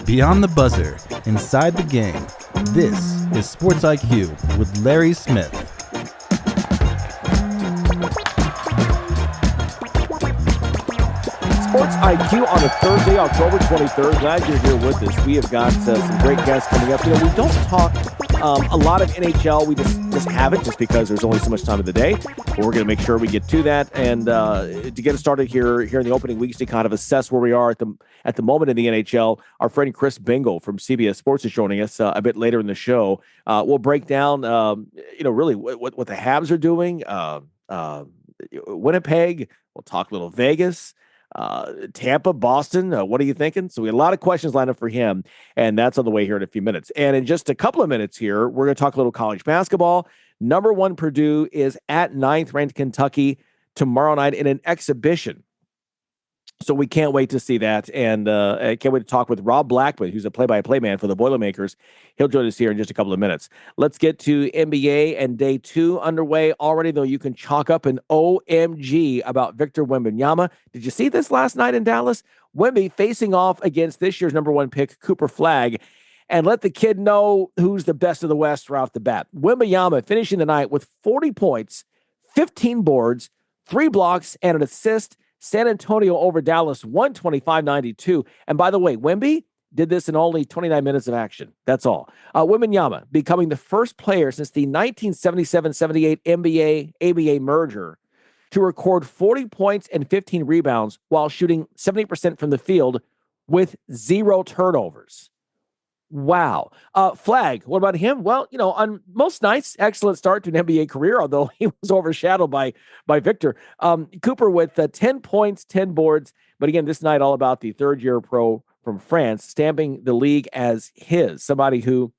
Beyond the buzzer, inside the game, this is Sports IQ with Larry Smith. Sports IQ on a Thursday, October 23rd. Glad you're here with us. We have got some great guests coming up. You know, we don't talk a lot of NHL. We just haven't, just because there's only so much time of the day. But we're going to make sure we get to that. And to get us started here in the opening weeks, to kind of assess where we are at the moment in the NHL, our friend Chris Bingle from CBS Sports is joining us a bit later in the show. We'll break down, really what the Habs are doing. Winnipeg. We'll talk a little Vegas. Tampa, Boston, what are you thinking? So we had a lot of questions lined up for him, and that's on the way here in a few minutes. And in just a couple of minutes here, we're going to talk a little college basketball. Number 1 Purdue is at 9th-ranked Kentucky tomorrow night in an exhibition. So we can't wait to see that, and I can't wait to talk with Rob Blackman, who's a play-by-play man for the Boilermakers. He'll join us here in just a couple of minutes. Let's get to NBA, and day 2 underway already, though you can chalk up an OMG about Victor Wembanyama. Did you see this last night in Dallas? Wemby facing off against this year's number 1 pick, Cooper Flagg, and let the kid know who's the best of the West right off the bat. Wembanyama finishing the night with 40 points, 15 boards, 3 blocks, and an assist. San Antonio over Dallas, 125-92. And by the way, Wemby did this in only 29 minutes of action. That's all. Wembanyama becoming the first player since the 1977-78 NBA-ABA merger to record 40 points and 15 rebounds while shooting 70% from the field with 0 turnovers. Wow. Flagg, what about him? Well, on most nights, excellent start to an NBA career, although he was overshadowed by Victor. Cooper with 10 points, 10 boards. But again, this night all about the third-year pro from France, stamping the league as his, somebody who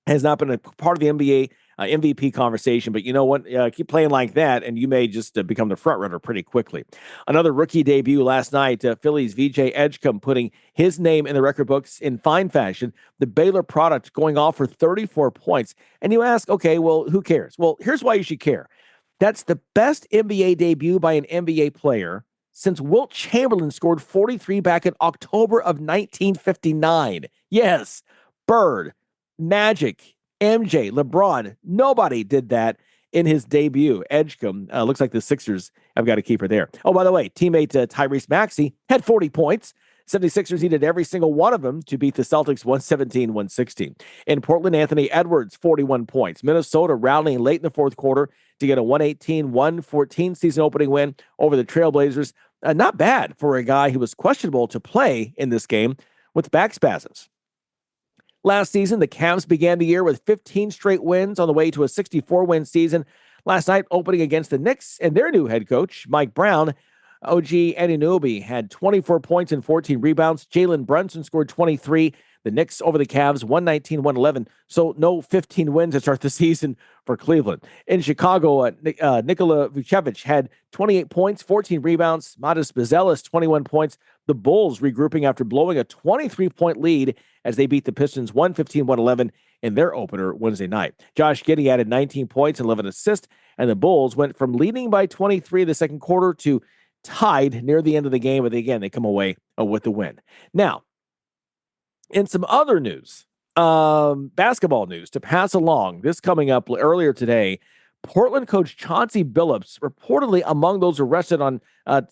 has not been a part of the NBA MVP conversation, but you know what? Keep playing like that, and you may just become the front runner pretty quickly. Another rookie debut last night, Philly's VJ Edgecombe putting his name in the record books in fine fashion. The Baylor product going off for 34 points. And you ask, okay, well, who cares? Well, here's why you should care. That's the best NBA debut by an NBA player since Wilt Chamberlain scored 43 back in October of 1959. Yes, Bird, Magic, MJ, LeBron, nobody did that in his debut. Edgecombe, looks like the Sixers have got a keeper there. Oh, by the way, teammate Tyrese Maxey had 40 points. 76ers needed every single one of them to beat the Celtics 117-116. In Portland, Anthony Edwards, 41 points. Minnesota rallying late in the fourth quarter to get a 118-114 season opening win over the Trailblazers. Not bad for a guy who was questionable to play in this game with back spasms. Last season, the Cavs began the year with 15 straight wins on the way to a 64-win season. Last night, opening against the Knicks and their new head coach, Mike Brown, OG Anunoby had 24 points and 14 rebounds. Jalen Brunson scored 23. The Knicks over the Cavs, 119-111. So no 15 wins to start the season for Cleveland. In Chicago, Nikola Vucevic had 28 points, 14 rebounds. Modest Bazelis, 21 points. The Bulls regrouping after blowing a 23-point lead as they beat the Pistons 115-111 in their opener Wednesday night. Josh Giddey added 19 points and 11 assists, and the Bulls went from leading by 23 in the second quarter to tied near the end of the game, but again, they come away with the win. Now, in some other news, basketball news to pass along, this coming up earlier today, Portland coach Chauncey Billups reportedly among those arrested on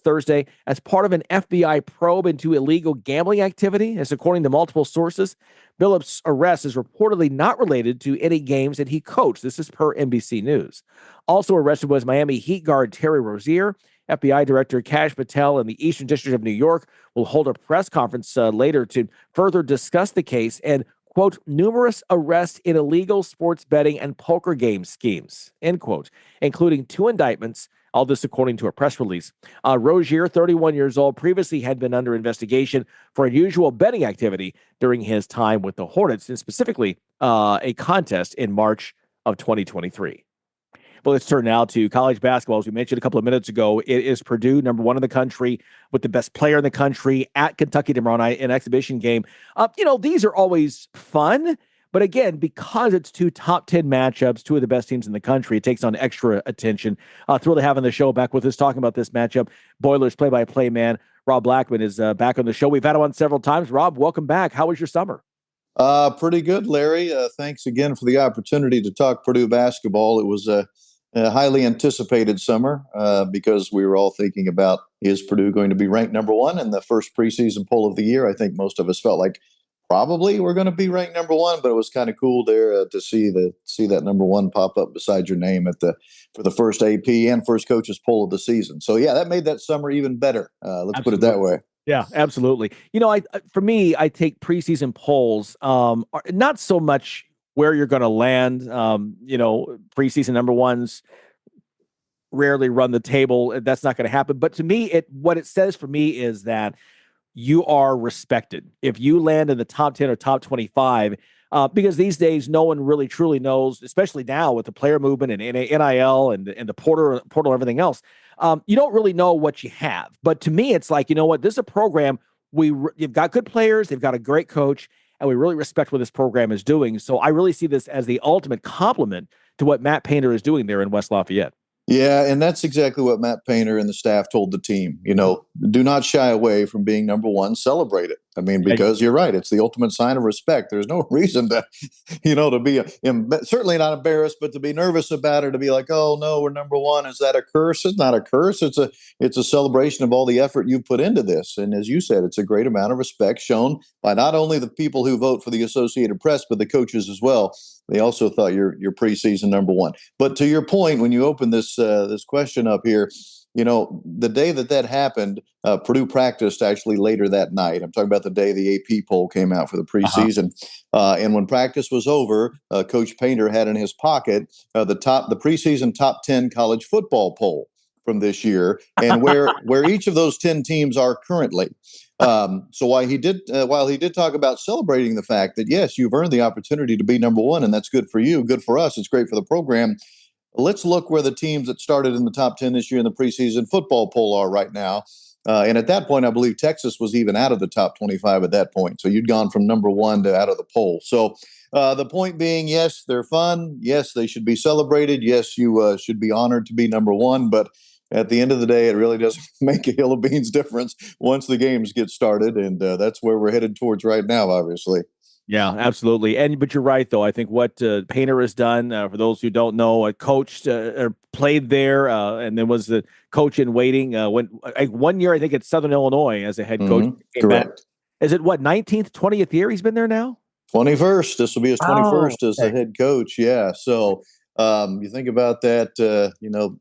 Thursday as part of an FBI probe into illegal gambling activity, as according to multiple sources. Billups' arrest is reportedly not related to any games that he coached. This is per NBC News. Also arrested was Miami Heat guard Terry Rozier. FBI Director Kash Patel in the Eastern District of New York will hold a press conference later to further discuss the case and, quote, numerous arrests in illegal sports betting and poker game schemes, end quote, including 2 indictments, all this according to a press release. Rozier, 31 years old, previously had been under investigation for unusual betting activity during his time with the Hornets, and specifically a contest in March of 2023. Well, let's turn now to college basketball. As we mentioned a couple of minutes ago, it is Purdue, number 1 in the country, with the best player in the country at Kentucky tomorrow night, an exhibition game. These are always fun, but again, because it's 2 top 10 matchups, 2 of the best teams in the country, it takes on extra attention. Thrilled to have on the show back with us talking about this matchup, Boilers play-by-play man, Rob Blackman is back on the show. We've had him on several times. Rob, welcome back. How was your summer? Pretty good, Larry. Thanks again for the opportunity to talk Purdue basketball. It was a highly anticipated summer because we were all thinking about, is Purdue going to be ranked number one in the first preseason poll of the year? I think most of us felt like probably we're going to be ranked number one, but it was kind of cool there to see that number one pop up beside your name for the first AP and first coaches poll of the season. So yeah, that made that summer even better. Let's put it that way. Yeah, absolutely. For me, I take preseason polls, not so much where you're going to land. Preseason number ones rarely run the table. That's not going to happen. But to me, what it says for me is that you are respected if you land in the top 10 or top 25, because these days no one really truly knows, especially now with the player movement and NIL and the portal and everything else. You don't really know what you have. But to me, it's like, you know what? This is a program. You've got good players. They've got a great coach, and we really respect what this program is doing. So I really see this as the ultimate compliment to what Matt Painter is doing there in West Lafayette. Yeah, and that's exactly what Matt Painter and the staff told the team. Do not shy away from being number one. Celebrate it. I mean, because you're right. It's the ultimate sign of respect. There's no reason to, to be certainly not embarrassed, but to be nervous about it, to be like, oh, no, we're number one. Is that a curse? It's not a curse. It's a celebration of all the effort you put into this. And as you said, it's a great amount of respect shown by not only the people who vote for the Associated Press, but the coaches as well. They also thought you're preseason number one. But to your point, when you open this question up here, the day that happened, Purdue practiced actually later that night. I'm talking about the day the AP poll came out for the preseason. And when practice was over, Coach Painter had in his pocket the preseason top 10 college football poll from this year, and where each of those 10 teams are currently. So while he did talk about celebrating the fact that, yes, you've earned the opportunity to be number one, and that's good for you, good for us, it's great for the program. Let's look where the teams that started in the top 10 this year in the preseason football poll are right now. And at that point, I believe Texas was even out of the top 25 at that point. So you'd gone from number one to out of the poll. So the point being, yes, they're fun. Yes, they should be celebrated. Yes, you should be honored to be number one. But at the end of the day, it really doesn't make a hill of beans difference once the games get started. And that's where we're headed towards right now, obviously. Yeah, absolutely. But you're right, though. I think what Painter has done, for those who don't know, coached or played there, and then was the coach in waiting. When 1 year, I think, at Southern Illinois as a head coach. Correct. Is it 19th, 20th year he's been there now? 21st. This will be his 21st as a head coach. Yeah. So you think about that,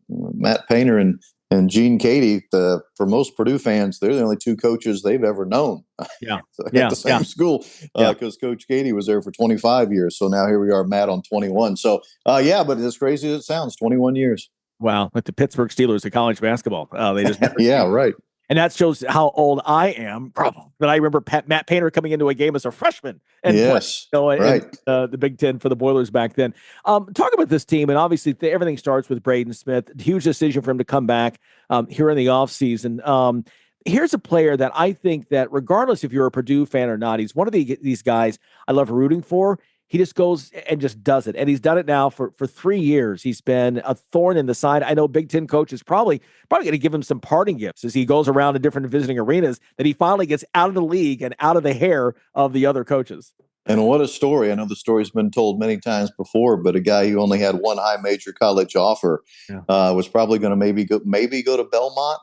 Matt Painter and Gene Katie, for most Purdue fans, they're the only two coaches they've ever known. Yeah. At the same school, because Coach Katie was there for 25 years. So now here we are, Matt, on 21. So, but as crazy as it sounds, 21 years. Wow. Like the Pittsburgh Steelers of college basketball. They just yeah, right. And that shows how old I am. But I remember Matt Painter coming into a game as a freshman and right. The Big Ten for the Boilers back then. Talk about this team, and obviously everything starts with Braden Smith. Huge decision for him to come back here in the offseason. Here's a player that I think that regardless if you're a Purdue fan or not, he's one of these guys I love rooting for. He just goes and just does it. And he's done it now for 3 years. He's been a thorn in the side. I know Big Ten coach is probably going to give him some parting gifts as he goes around to different visiting arenas, that he finally gets out of the league and out of the hair of the other coaches. And what a story. I know the story's been told many times before, but a guy who only had one high major college offer was probably going to maybe go to Belmont,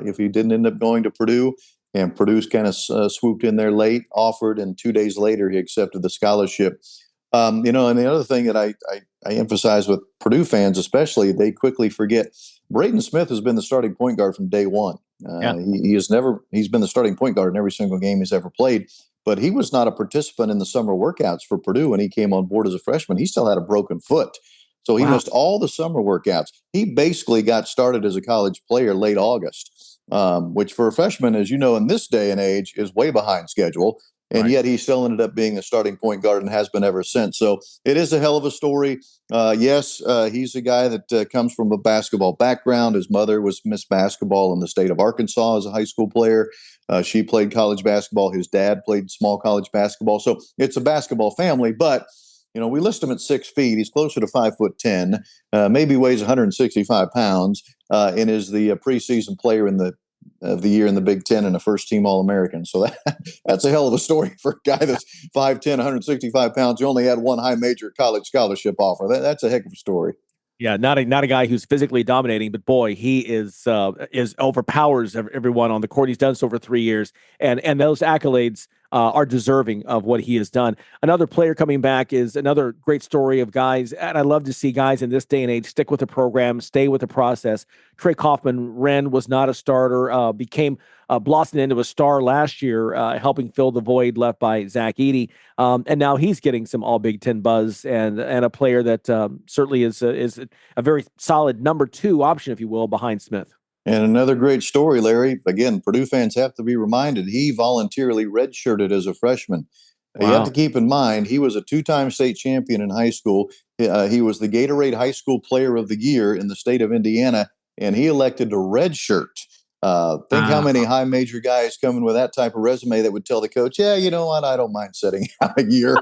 if he didn't end up going to Purdue. And Purdue's kind of swooped in there late, offered, and 2 days later he accepted the scholarship. And the other thing that I emphasize with Purdue fans, especially, they quickly forget Braden Smith has been the starting point guard from day one. He's been the starting point guard in every single game he's ever played. But he was not a participant in the summer workouts for Purdue when he came on board as a freshman. He still had a broken foot. So he missed all the summer workouts. He basically got started as a college player late August, which for a freshman, as you know, in this day and age is way behind schedule. And yet he still ended up being a starting point guard and has been ever since. So it is a hell of a story. Yes, he's a guy that comes from a basketball background. His mother was Miss Basketball in the state of Arkansas as a high school player. She played college basketball. His dad played small college basketball. So it's a basketball family. But, we list him at 6 feet. He's closer to 5'10", maybe weighs 165 pounds, and is the preseason player in the of the year in the Big Ten and a first-team All-American. So that's a hell of a story for a guy that's 5'10", 165 pounds. Who only had one high major college scholarship offer. That's a heck of a story. Yeah, not a guy who's physically dominating, but boy, he is overpowers everyone on the court. He's done so for 3 years, and those accolades are deserving of what he has done. Another player coming back is another great story of guys, and I love to see guys in this day and age stick with the program, stay with the process. Trey Kaufman-Renn was not a starter, became blossomed into a star last year, helping fill the void left by Zach Edey. And now he's getting some all Big Ten buzz and a player that certainly is a very solid number 2 option, if you will, behind Smith. And another great story, Larry. Again, Purdue fans have to be reminded he voluntarily redshirted as a freshman. Wow. You have to keep in mind he was a 2-time state champion in high school. He was the Gatorade High School Player of the Year in the state of Indiana, and he elected to redshirt. Think how many high major guys coming with that type of resume that would tell the coach, yeah, you know what, I don't mind sitting out a year.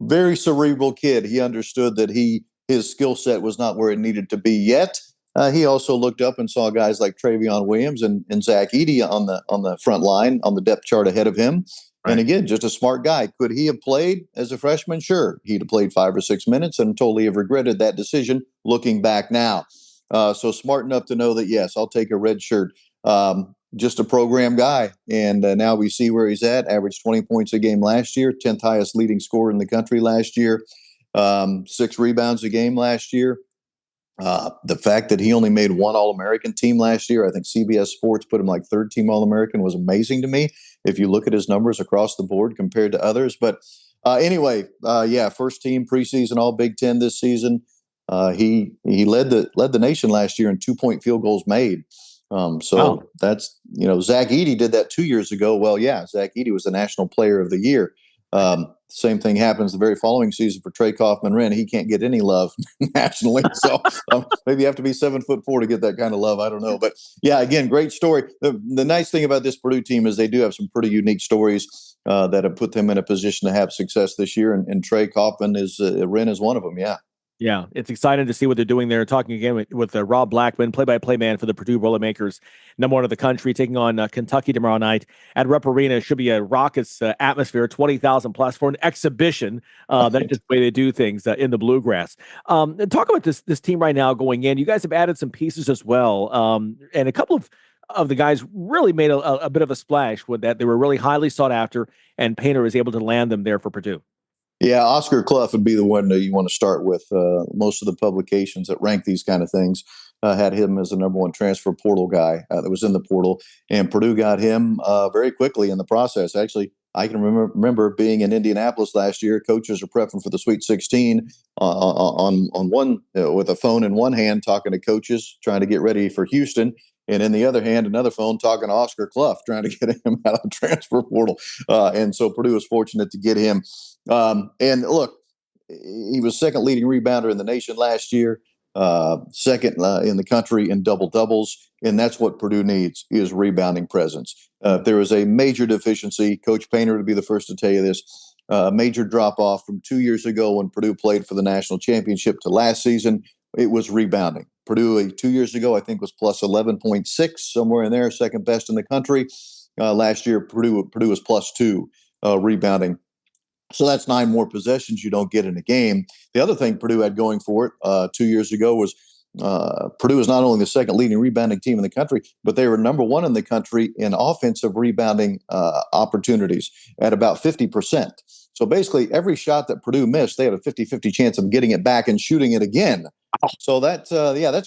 Very cerebral kid. He understood that his skill set was not where it needed to be yet. He also looked up and saw guys like Travion Williams and Zach Edey on the front line, on the depth chart ahead of him. Right. And again, just a smart guy. Could he have played as a freshman? Sure. He'd have played 5 or 6 minutes and totally have regretted that decision looking back now. So smart enough to know that, yes, I'll take a red shirt. Just a program guy. And now we see where he's at. Averaged 20 points a game last year, 10th highest leading scorer in the country last year, 6 rebounds a game last year. The fact that he only made 1 All-American team last year, I think CBS Sports put him like 3rd team All-American, was amazing to me. If you look at his numbers across the board compared to others. But anyway, first team preseason All Big Ten this season. He led the nation last year in 2-point field goals made. Wow. That's, Zach Edey did that 2 years ago. Well, yeah, Zach Edey was the National Player of the Year. Same thing happens the very following season for Trey Kaufman-Renn. He can't get any love nationally. So maybe you have to be 7'4" to get that kind of love. I don't know. But yeah, again, great story. The nice thing about this Purdue team is they do have some pretty unique stories that have put them in a position to have success this year. And Trey Kaufman-Renn is one of them. Yeah. Yeah, it's exciting to see what they're doing there. Talking again with Rob Blackman, play-by-play man for the Purdue Boilermakers, number 1 of the country, taking on Kentucky tomorrow night at Rupp Arena. It should be a raucous atmosphere, 20,000 plus for an exhibition. That's just the way they do things in the Bluegrass. Talk about this team right now going in. You guys have added some pieces as well, and a couple of the guys really made a bit of a splash with that. They were really highly sought after, and Painter was able to land them there for Purdue. Yeah, Oscar Clough would be the one that you want to start with. Most of the publications that rank these kind of things had him as the number 1 transfer portal guy that was in the portal, and Purdue got him very quickly in the process. Actually, I can remember being in Indianapolis last year. Coaches are prepping for the Sweet 16 on one with a phone in one hand, talking to coaches, trying to get ready for Houston. And in the other hand, another phone talking to Oscar Clough, trying to get him out of the transfer portal. And so Purdue was fortunate to get him. And look, he was 2nd leading rebounder in the nation last year, 2nd in the country in double-doubles. And that's what Purdue needs, is rebounding presence. If there is a major deficiency, Coach Painter would be the first to tell you this, major drop-off from 2 years ago when Purdue played for the national championship to last season, it was rebounding. Purdue 2 years ago, I think, was plus 11.6, somewhere in there, 2nd best in the country. Last year, Purdue was plus 2 rebounding. So that's 9 more possessions you don't get in a game. The other thing Purdue had going for it 2 years ago was Purdue is not only the 2nd leading rebounding team in the country, but they were number 1 in the country in offensive rebounding opportunities at about 50%. So basically, every shot that Purdue missed, they had a 50-50 chance of getting it back and shooting it again. So that's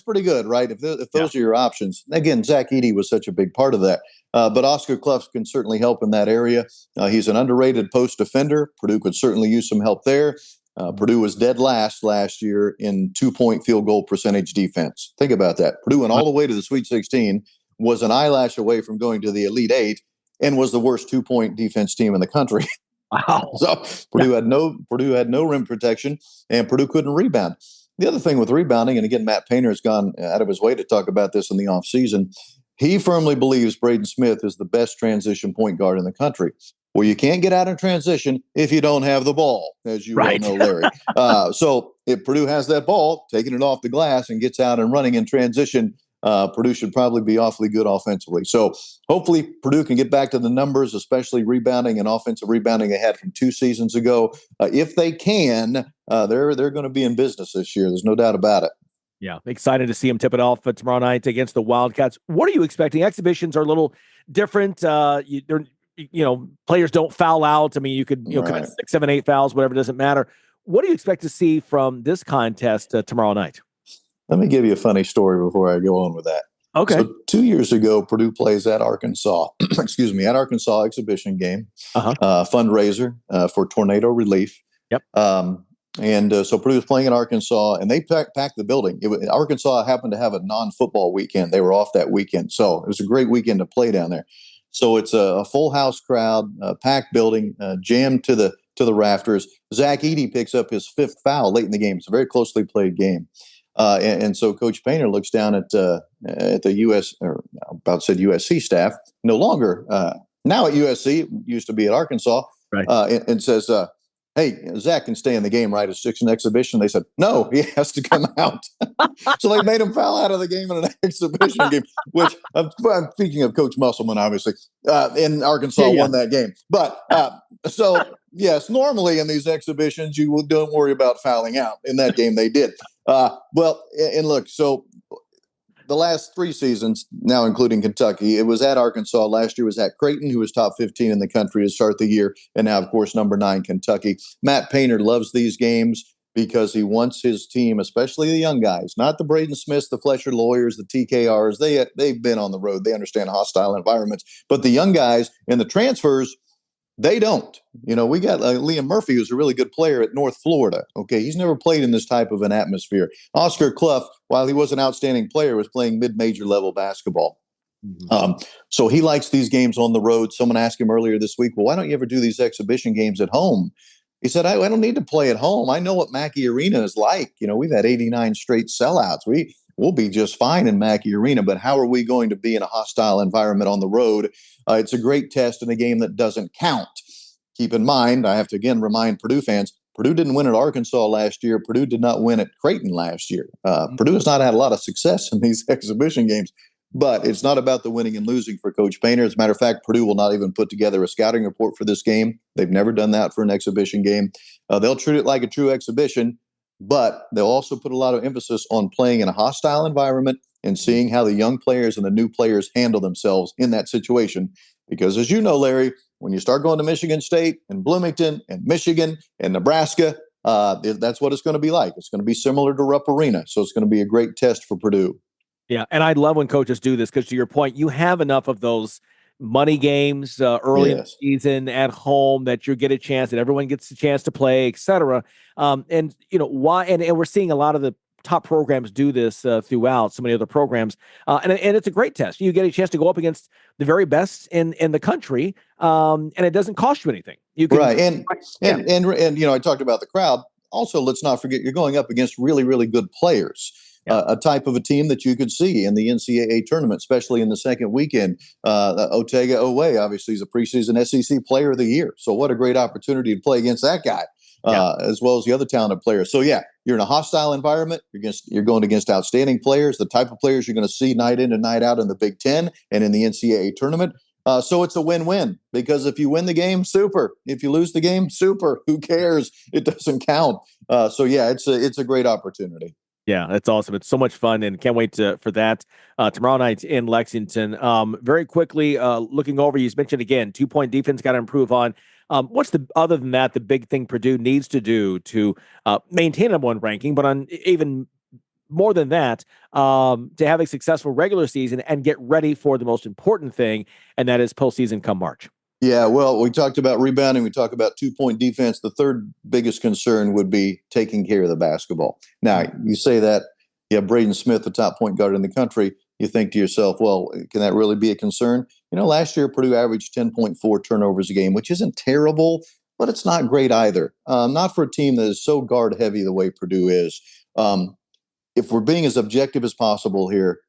pretty good, right? If those are your options. Again, Zach Edey was such a big part of that. But Oscar Clough can certainly help in that area. He's an underrated post defender. Purdue could certainly use some help there. Purdue was dead last year in 2-point field goal percentage defense. Think about that. Purdue went all the way to the Sweet 16, was an eyelash away from going to the Elite 8, and was the worst 2-point defense team in the country. Wow. So Purdue had no rim protection, and Purdue couldn't rebound. The other thing with rebounding, and again, Matt Painter has gone out of his way to talk about this in the offseason, he firmly believes Braden Smith is the best transition point guard in the country. Well, you can't get out in transition if you don't have the ball, as you well know, Larry. So if Purdue has that ball, taking it off the glass and gets out and running in transition, Purdue should probably be awfully good offensively. So hopefully Purdue can get back to the numbers, especially rebounding and offensive rebounding they had from 2 seasons ago. If they can, they're going to be in business this year. There's no doubt about it. Yeah, excited to see them tip it off tomorrow night against the Wildcats. What are you expecting? Exhibitions are a little different. Players don't foul out. I mean, you could commit 6, 7, 8 fouls, whatever. Doesn't matter. What do you expect to see from this contest tomorrow night? Let me give you a funny story before I go on with that. Okay. So 2 years ago, Purdue plays at Arkansas. Excuse me, at Arkansas exhibition game, fundraiser for tornado relief. Yep. So Purdue was playing in Arkansas, and they packed the building. Arkansas happened to have a non-football weekend. They were off that weekend, so it was a great weekend to play down there. So it's a full house crowd, packed building, jammed to the rafters. Zach Edey picks up his 5th foul late in the game. It's a very closely played game. And so Coach Painter looks down at the USC staff, no longer now at USC, used to be at Arkansas, right. and says, "Hey, Zach can stay in the game, right? It's just an exhibition." They said, "No, he has to come out." So they made him foul out of the game in an exhibition game, which I'm speaking of Coach Musselman, obviously, in Arkansas won that game. But so, yes, normally in these exhibitions, you don't worry about fouling out. In that game, they did. So the last 3 seasons, now including Kentucky, it was at Arkansas. Last year was at Creighton, who was top 15 in the country to start the year. And now, of course, number 9, Kentucky. Matt Painter loves these games because he wants his team, especially the young guys, not the Braden Smiths, the Fletcher Lawyers, the TKRs. They've been on the road. They understand hostile environments. But the young guys and the transfers, they don't. We got Liam Murphy, who's a really good player at North Florida. Okay, he's never played in this type of an atmosphere. Oscar Clough, while he was an outstanding player, was playing mid-major level basketball. Mm-hmm. So he likes these games on the road. Someone asked him earlier this week, "Well, why don't you ever do these exhibition games at home?" He said, I don't need to play at home. I know what Mackey Arena is like. We've had 89 straight sellouts. We'll be just fine in Mackey Arena, but how are we going to be in a hostile environment on the road? It's a great test in a game that doesn't count. Keep in mind, I have to again remind Purdue fans, Purdue didn't win at Arkansas last year. Purdue did not win at Creighton last year. Purdue has not had a lot of success in these exhibition games, but it's not about the winning and losing for Coach Painter. As a matter of fact, Purdue will not even put together a scouting report for this game. They've never done that for an exhibition game. They'll treat it like a true exhibition, but they'll also put a lot of emphasis on playing in a hostile environment and seeing how the young players and the new players handle themselves in that situation. Because as you know, Larry, when you start going to Michigan State and Bloomington and Michigan and Nebraska, that's what it's going to be like. It's going to be similar to Rupp Arena. So it's going to be a great test for Purdue. Yeah, and I love when coaches do this because, to your point, you have enough of those money games early in the season at home that you get a chance, that everyone gets a chance to play, et cetera. And we're seeing a lot of the top programs do this throughout so many other programs. And it's a great test. You get a chance to go up against the very best in the country, and it doesn't cost you anything. You can, right. And I talked about the crowd. Also, let's not forget you're going up against really, really good players. A type of a team that you could see in the NCAA tournament, especially in the second weekend. Otega Owe, obviously, is a preseason SEC Player of the Year. So what a great opportunity to play against that guy, as well as the other talented players. So, you're in a hostile environment. You're going against outstanding players, the type of players you're going to see night in and night out in the Big Ten and in the NCAA tournament. So it's a win-win, because if you win the game, super. If you lose the game, super. Who cares? It doesn't count. It's a great opportunity. Yeah, that's awesome. It's so much fun, and can't wait for that tomorrow night in Lexington. Very quickly, looking over, you mentioned again, 2-point defense got to improve on. What's other than that, the big thing Purdue needs to do to maintain a #1 ranking, but on even more than that, to have a successful regular season and get ready for the most important thing, and that is postseason come March? Yeah, well, we talked about rebounding. We talked about 2-point defense. The third biggest concern would be taking care of the basketball. Now, you say that, Braden Smith, the top point guard in the country, you think to yourself, well, can that really be a concern? Last year, Purdue averaged 10.4 turnovers a game, which isn't terrible, but it's not great either. Not for a team that is so guard heavy the way Purdue is. If we're being as objective as possible here,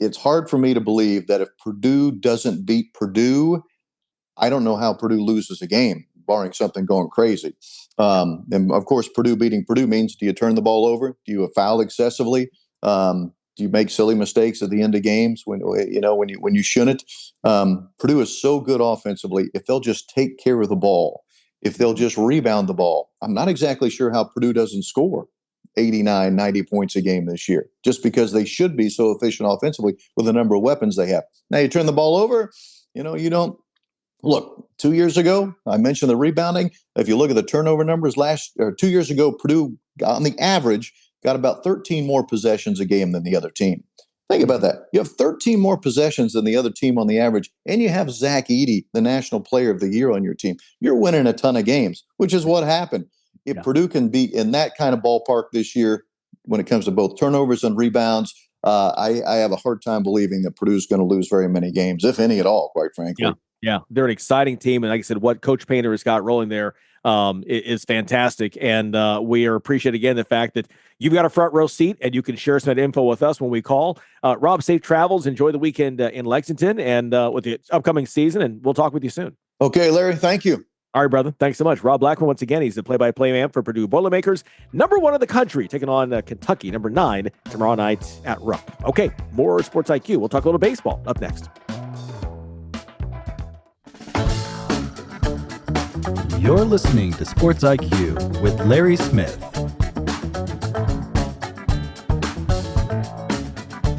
it's hard for me to believe that if Purdue doesn't beat Purdue, I don't know how Purdue loses a game, barring something going crazy. And of course, Purdue beating Purdue means, do you turn the ball over? Do you foul excessively? Do you make silly mistakes at the end of games when you shouldn't? Purdue is so good offensively. If they'll just take care of the ball, if they'll just rebound the ball, I'm not exactly sure how Purdue doesn't score 89, 90 points a game this year, just because they should be so efficient offensively with the number of weapons they have. Now you turn the ball over, you don't. Look, 2 years ago, I mentioned the rebounding. If you look at the turnover numbers 2 years ago, Purdue on the average got about 13 more possessions a game than the other team. Think about that. You have 13 more possessions than the other team on the average, and you have Zach Edey, the National Player of the Year, on your team. You're winning a ton of games, which is what happened. If Purdue can be in that kind of ballpark this year when it comes to both turnovers and rebounds, I have a hard time believing that Purdue's going to lose very many games, if any at all, quite frankly. Yeah, they're an exciting team, and like I said, what Coach Painter has got rolling there is fantastic, and we appreciate again the fact that you've got a front row seat, and you can share some of that info with us when we call. Rob, safe travels, enjoy the weekend in Lexington, and with the upcoming season, and we'll talk with you soon. Okay, Larry, thank you. All right, brother. Thanks so much. Rob Blackman, once again, he's the play-by-play man for Purdue Boilermakers, #1 in the country, taking on Kentucky, #9, tomorrow night at Rupp. Okay, more Sports IQ. We'll talk a little baseball up next. You're listening to Sports IQ with Larry Smith.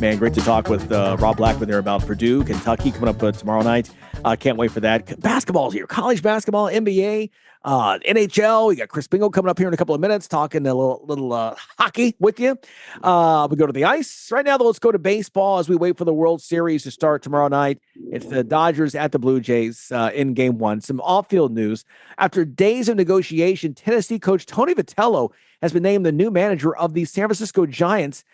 Man, great to talk with Rob Blackman there about Purdue, Kentucky coming up tomorrow night. Can't wait for that. Basketball's here, college basketball, NBA, NHL. We got Chris Bingle coming up here in a couple of minutes, talking a little hockey with you. We go to the ice right now, though. Let's go to baseball as we wait for the World Series to start tomorrow night. It's the Dodgers at the Blue Jays in Game 1. Some off-field news: after days of negotiation, Tennessee coach Tony Vitello has been named the new manager of the San Francisco Giants.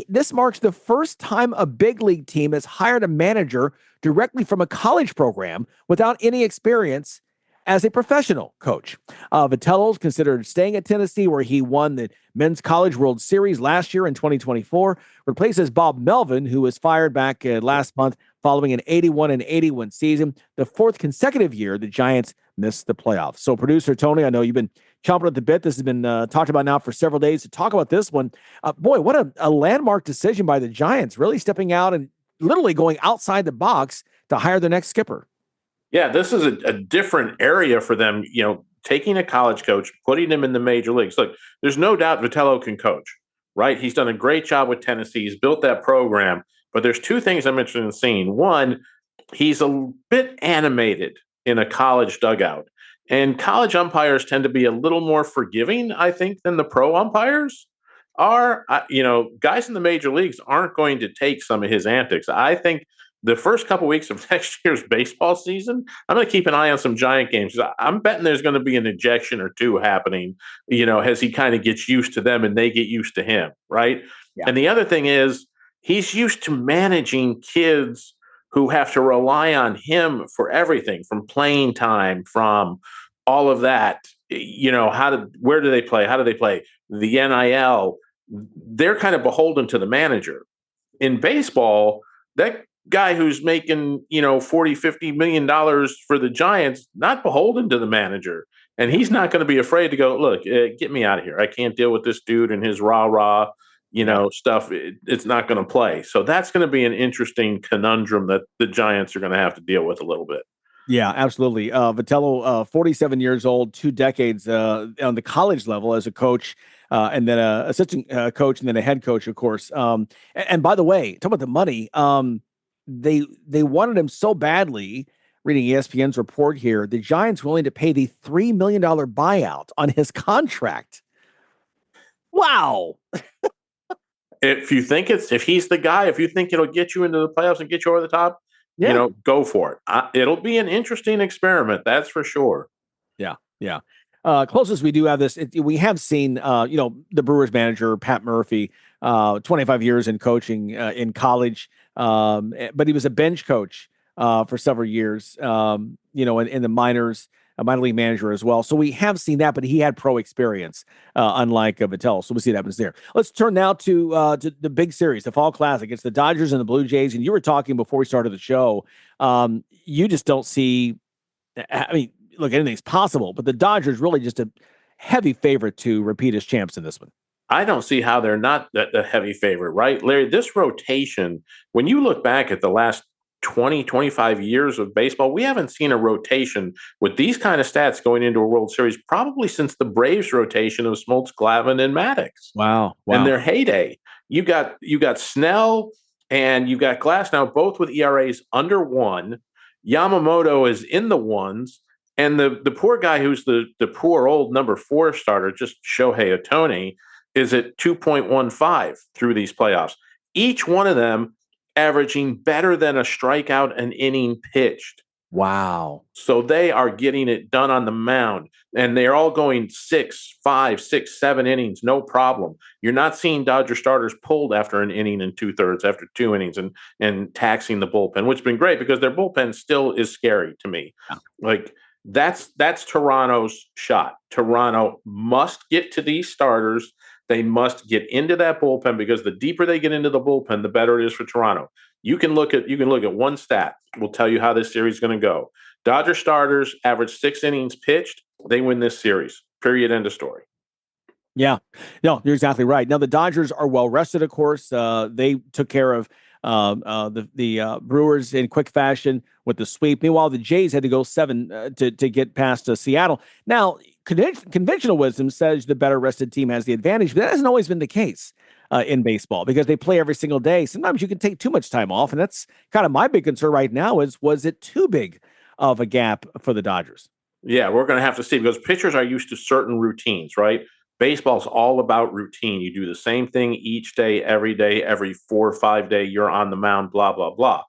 This marks the first time a big league team has hired a manager directly from a college program without any experience as a professional coach. Vitello's considered staying at Tennessee, where he won the Men's College World Series last year in 2024, replaces Bob Melvin, who was fired back last month following an 81-81 season, the fourth consecutive year the Giants missed the playoffs. So, producer Tony, I know you've been chomping at the bit. This has been talked about now for several days. To talk about this one, boy, what a landmark decision by the Giants, really stepping out and literally going outside the box to hire the next skipper. Yeah, this is a different area for them, taking a college coach, putting him in the major leagues. Look, there's no doubt Vitello can coach, right? He's done a great job with Tennessee. He's built that program. But there's two things I'm interested in seeing. One, he's a bit animated in a college dugout. And college umpires tend to be a little more forgiving, I think, than the pro umpires are. Guys in the major leagues aren't going to take some of his antics. I think the first couple weeks of next year's baseball season, I'm going to keep an eye on some Giant games. I'm betting there's going to be an ejection or two happening, as he kind of gets used to them and they get used to him, right? Yeah. And the other thing is he's used to managing kids who have to rely on him for everything, from playing time, from all of that. Where do they play? How do they play? The NIL, they're kind of beholden to the manager. In baseball, that guy who's making, $40-50 million for the Giants, not beholden to the manager. And he's not going to be afraid to go, look, get me out of here. I can't deal with this dude and his rah-rah, stuff. It's not going to play. So that's going to be an interesting conundrum that the Giants are going to have to deal with a little bit. Yeah, absolutely. Vitello, 47 years old, 2 decades on the college level as a coach, and then an assistant coach, and then a head coach, of course. And by the way, talk about the money. They wanted him so badly. Reading ESPN's report here, the Giants willing to pay the $3 million buyout on his contract. Wow. If he's the guy, if you think it'll get you into the playoffs and get you over the top, go for it. It'll be an interesting experiment. That's for sure. Yeah. Yeah. Closest we do have this, we have seen, the Brewers manager, Pat Murphy, 25 years in coaching in college, but he was a bench coach for several years, in the minors, a minor league manager as well. So we have seen that, but he had pro experience, unlike Vitello. So we'll see what happens there. Let's turn now to the big series, the Fall Classic. It's the Dodgers and the Blue Jays. And you were talking before we started the show. You just don't see, look, anything's possible, but the Dodgers really just a heavy favorite to repeat as champs in this one. I don't see how they're not the heavy favorite, right? Larry, this rotation, when you look back at the last 20, 25 years of baseball, we haven't seen a rotation with these kind of stats going into a World Series probably since the Braves rotation of Smoltz, Glavine, and Maddox. Wow. In their heyday. You got Snell and you got Glass now, both with ERAs under 1. Yamamoto is in the ones. And the poor guy who's the poor old number 4 starter, just Shohei Ohtani, is at 2.15 through these playoffs. Each one of them averaging better than a strikeout an inning pitched. Wow. So they are getting it done on the mound, and they're all going 6, 5, 6, 7 innings, no problem. You're not seeing Dodger starters pulled after an inning and 2/3, after 2 innings, and taxing the bullpen, which has been great because their bullpen still is scary to me. Yeah. Like that's Toronto's shot. Toronto must get to these starters. They must get into that bullpen because the deeper they get into the bullpen, the better it is for Toronto. You can look at one stat. Will tell you how this series is going to go. Dodger starters average 6 innings pitched. They win this series. Period. End of story. Yeah, no, you're exactly right. Now the Dodgers are well rested. Of course, they took care of the Brewers in quick fashion with the sweep. Meanwhile, the Jays had to go 7 to get past Seattle. Now, conventional wisdom says the better rested team has the advantage, but that hasn't always been the case in baseball because they play every single day. Sometimes you can take too much time off, and that's kind of my big concern right now is, was it too big of a gap for the Dodgers? Yeah, we're going to have to see because pitchers are used to certain routines, right? Baseball's all about routine. You do the same thing each day, every 4 or 5 day, you're on the mound, blah, blah, blah.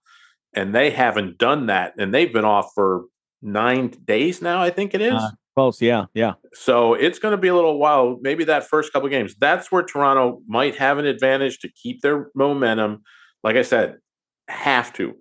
And they haven't done that. And they've been off for 9 days now, I think it is. Close, yeah. So it's going to be a little while, maybe that first couple games. That's where Toronto might have an advantage to keep their momentum. Like I said, have to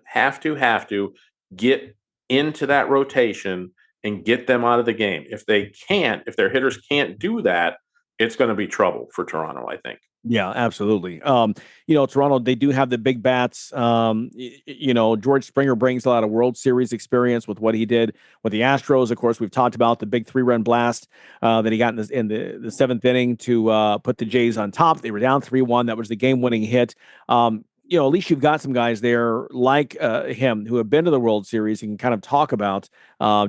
get into that rotation and get them out of the game. If their hitters can't do that, it's going to be trouble for Toronto, I think. Yeah, absolutely. Toronto, they do have the big bats. George Springer brings a lot of World Series experience with what he did with the Astros. Of course, we've talked about the big 3-run blast that he got in the 7th inning to put the Jays on top. They were down 3-1. That was the game-winning hit. At least you've got some guys there like him who have been to the World Series and can kind of talk about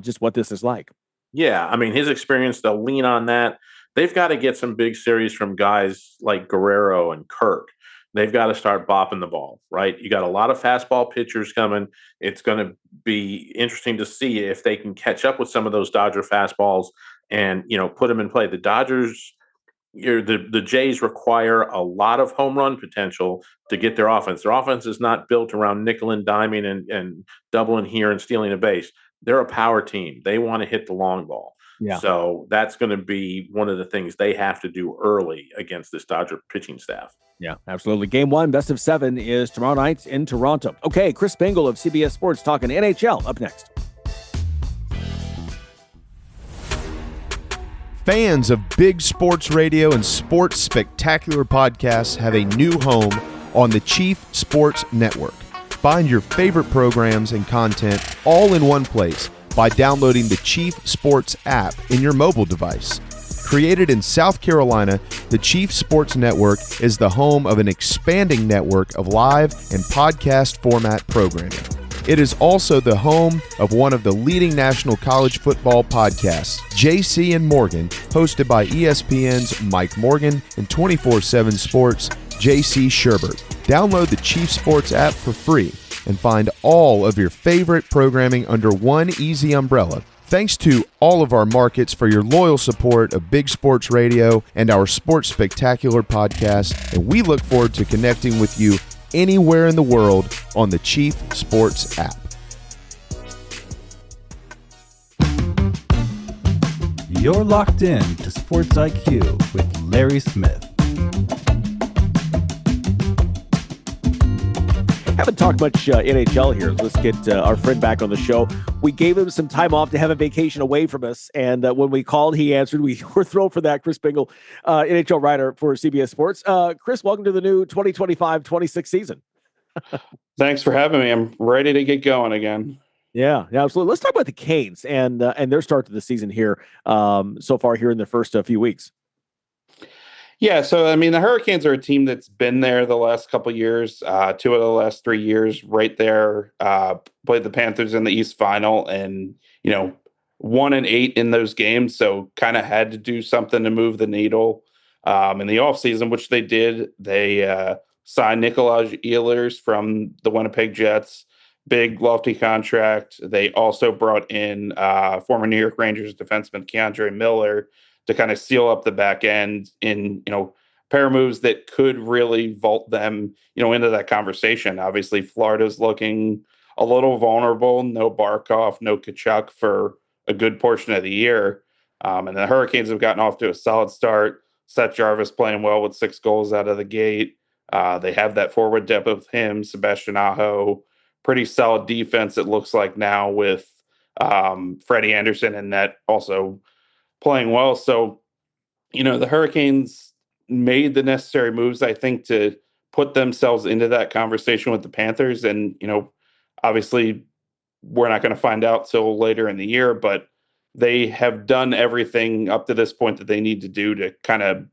just what this is like. Yeah, I mean, his experience, they'll lean on that. They've got to get some big series from guys like Guerrero and Kirk. They've got to start bopping the ball, right? You got a lot of fastball pitchers coming. It's going to be interesting to see if they can catch up with some of those Dodger fastballs and, put them in play. The Dodgers, the Jays require a lot of home run potential to get their offense. Their offense is not built around nickel and diming and doubling here and stealing a base. They're a power team. They want to hit the long ball. Yeah. So that's going to be one of the things they have to do early against this Dodger pitching staff. Yeah, absolutely. Game 1, best of 7 is tomorrow night in Toronto. Okay, Chris Spangle of CBS Sports talking NHL up next. Fans of big sports radio and sports spectacular podcasts have a new home on the Chief Sports Network. Find your favorite programs and content all in one place by downloading the Chief Sports app in your mobile device. Created in South Carolina, the Chief Sports Network is the home of an expanding network of live and podcast format programming. It is also the home of one of the leading national college football podcasts, JC and Morgan, hosted by ESPN's Mike Morgan and 24/7 Sports' JC Sherbert. Download the Chief Sports app for free and find all of your favorite programming under one easy umbrella. Thanks to all of our markets for your loyal support of Big Sports Radio and our Sports Spectacular podcast, and we look forward to connecting with you anywhere in the world on the Chief Sports app. You're locked in to Sports IQ with Larry Smith. Haven't talked much NHL here. Let's get our friend back on the show. We gave him some time off to have a vacation away from us, and when we called, he answered. We were thrilled for that. Chris Spangle, NHL writer for CBS Sports. Chris, welcome to the new 2025-26 season. Thanks for having me. I'm ready to get going again. Yeah, absolutely. Let's talk about the Canes and their start to the season here so far here in the first few weeks. Yeah, so I mean, the Hurricanes are a team that's been there the last couple of years. 2 of the last 3 years, right there. Played the Panthers in the East Final, and 1-8 in those games. So kind of had to do something to move the needle. In the offseason, which they did, they signed Nikolaj Ehlers from the Winnipeg Jets, big lofty contract. They also brought in former New York Rangers defenseman Keandre Miller to kind of seal up the back end in, pair of moves that could really vault them, into that conversation. Obviously, Florida's looking a little vulnerable. No Barkov, no Kachuk for a good portion of the year. And the Hurricanes have gotten off to a solid start. Seth Jarvis playing well with 6 goals out of the gate. They have that forward depth of him, Sebastian Aho. Pretty solid defense, it looks like now, with Freddie Anderson and net also playing well. So, the Hurricanes made the necessary moves, I think, to put themselves into that conversation with the Panthers. And, obviously, we're not going to find out till later in the year, but they have done everything up to this point that they need to do to kind of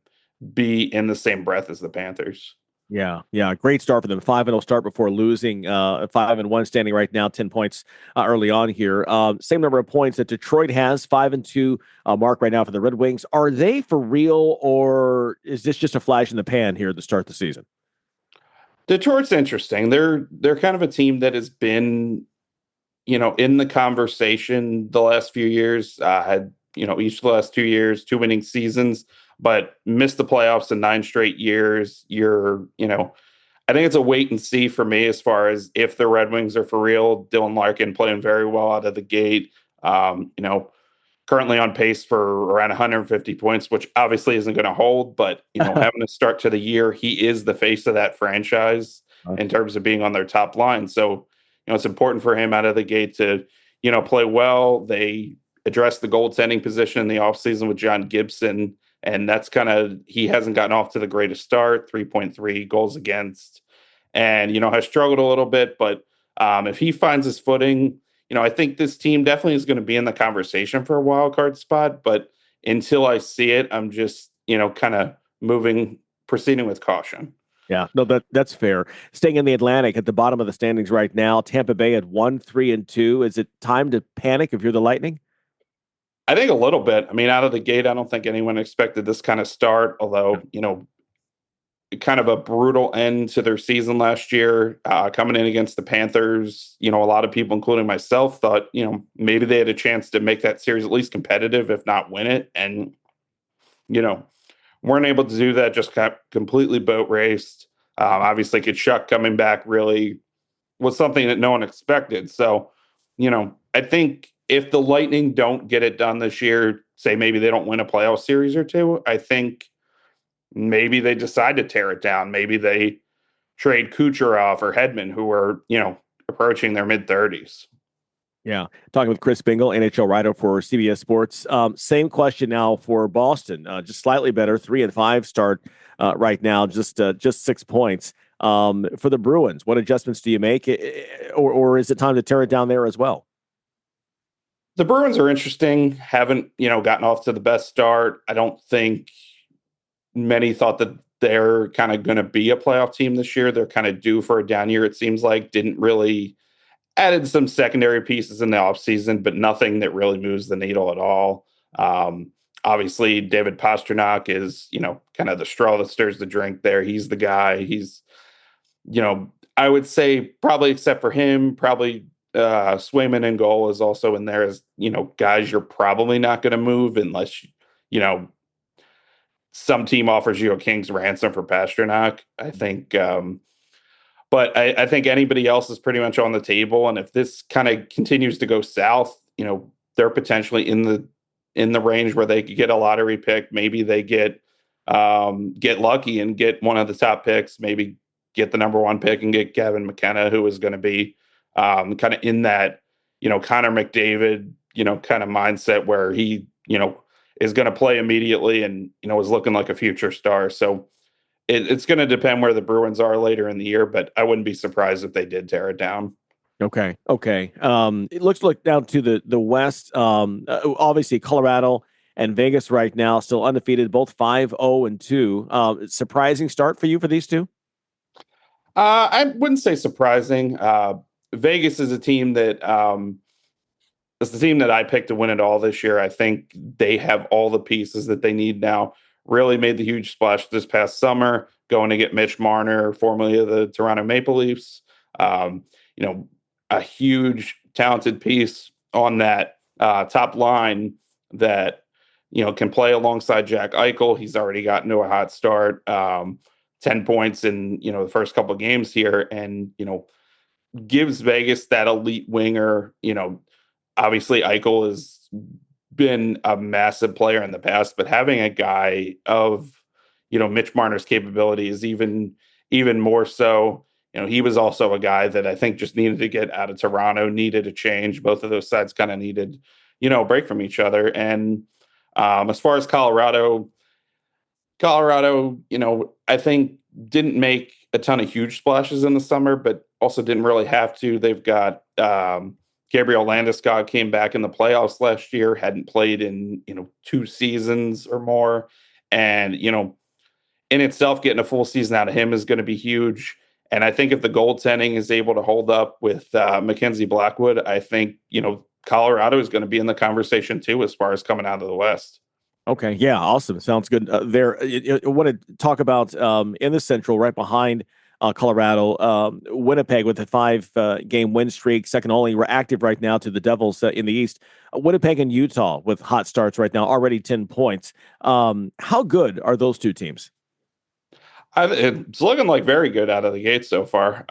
be in the same breath as the Panthers. Yeah. Great start for them. 5-0 start before losing. 5-1 standing right now, 10 points early on here. Same number of points that Detroit has, 5-2 mark right now for the Red Wings. Are they for real, or is this just a flash in the pan here at the start of the season? Detroit's interesting. They're kind of a team that has been, in the conversation the last few years. Had each of the last 2 years, 2 winning seasons, but missed the playoffs in 9 straight years. I think it's a wait and see for me as far as if the Red Wings are for real. Dylan Larkin playing very well out of the gate. Currently on pace for around 150 points, which obviously isn't going to hold, but having to start to the year, he is the face of that franchise in terms of being on their top line. So, it's important for him out of the gate to, play well. They addressed the goaltending position in the offseason with John Gibson, and that's he hasn't gotten off to the greatest start, 3.3 goals against, and, has struggled a little bit. But if he finds his footing, I think this team definitely is going to be in the conversation for a wild card spot. But until I see it, I'm just, kind of proceeding with caution. Yeah, no, that's fair. Staying in the Atlantic at the bottom of the standings right now, Tampa Bay at 1-3-2. Is it time to panic if you're the Lightning? I think a little bit. I mean, out of the gate, I don't think anyone expected this kind of start, although, kind of a brutal end to their season last year, coming in against the Panthers. A lot of people, including myself, thought, maybe they had a chance to make that series at least competitive, if not win it. And, weren't able to do that, just got completely boat raced. Obviously, Kachuk coming back really was something that no one expected. So, I think if the Lightning don't get it done this year, say maybe they don't win a playoff series or two, I think maybe they decide to tear it down. Maybe they trade Kucherov or Hedman, who are, approaching their mid-30s. Yeah. Talking with Chris Bingle, NHL writer for CBS Sports. Same question now for Boston. Just slightly better, 3-5 start right now, just 6 points. For the Bruins, what adjustments do you make? Or is it time to tear it down there as well? The Bruins are interesting. Haven't, gotten off to the best start. I don't think many thought that they're kind of going to be a playoff team this year. They're kind of due for a down year, it seems like. Didn't really added some secondary pieces in the offseason, but nothing that really moves the needle at all. Obviously, David Pastrnak is, kind of the straw that stirs the drink there. He's the guy. He's, I would say probably except for him, probably Swayman in goal is also in there as, guys you're probably not going to move unless, some team offers you a king's ransom for Pastrnak. I think but I think anybody else is pretty much on the table. And if this kind of continues to go south, they're potentially in the range where they could get a lottery pick. Maybe they get lucky and get one of the top picks, maybe get the number 1 pick and get Kevin McKenna, who is going to be kind of in that, Connor McDavid, kind of mindset where he, is going to play immediately and, is looking like a future star. So it's going to depend where the Bruins are later in the year, but I wouldn't be surprised if they did tear it down. Okay. It looks like down to the West. Obviously, Colorado and Vegas right now still undefeated, both 5-0-2. Surprising start for you for these two? I wouldn't say surprising. Vegas is a team that it's the team that I picked to win it all this year. I think they have all the pieces that they need now. Really made the huge splash this past summer, going to get Mitch Marner, formerly of the Toronto Maple Leafs. You know, a huge, talented piece on that top line that, you know, can play alongside Jack Eichel. He's already gotten to a hot start. 10 points in, you know, the first couple of games here, and, you know, gives Vegas that elite winger. You know, obviously Eichel has been a massive player in the past, but having a guy of, you know, Mitch Marner's capability is even more so. You know, he was also a guy that I think just needed to get out of Toronto, needed a change. Both of those sides kind of needed, you know, a break from each other. And as far as Colorado, you know, I think didn't make a ton of huge splashes in the summer, but also didn't really have to. They've got Gabriel Landeskog came back in the playoffs last year, hadn't played in, you know, 2 seasons or more. And, you know, in itself, getting a full season out of him is going to be huge. And I think if the goaltending is able to hold up with Mackenzie Blackwood, I think, you know, Colorado is going to be in the conversation too as far as coming out of the West. Okay, yeah, awesome. Sounds good. I want to talk about in the Central, right behind Colorado, Winnipeg with a 5-game win streak, second only. We're active right now to the Devils in the East. Winnipeg and Utah with hot starts right now, already 10 points. How good are those two teams? It's looking like very good out of the gate so far.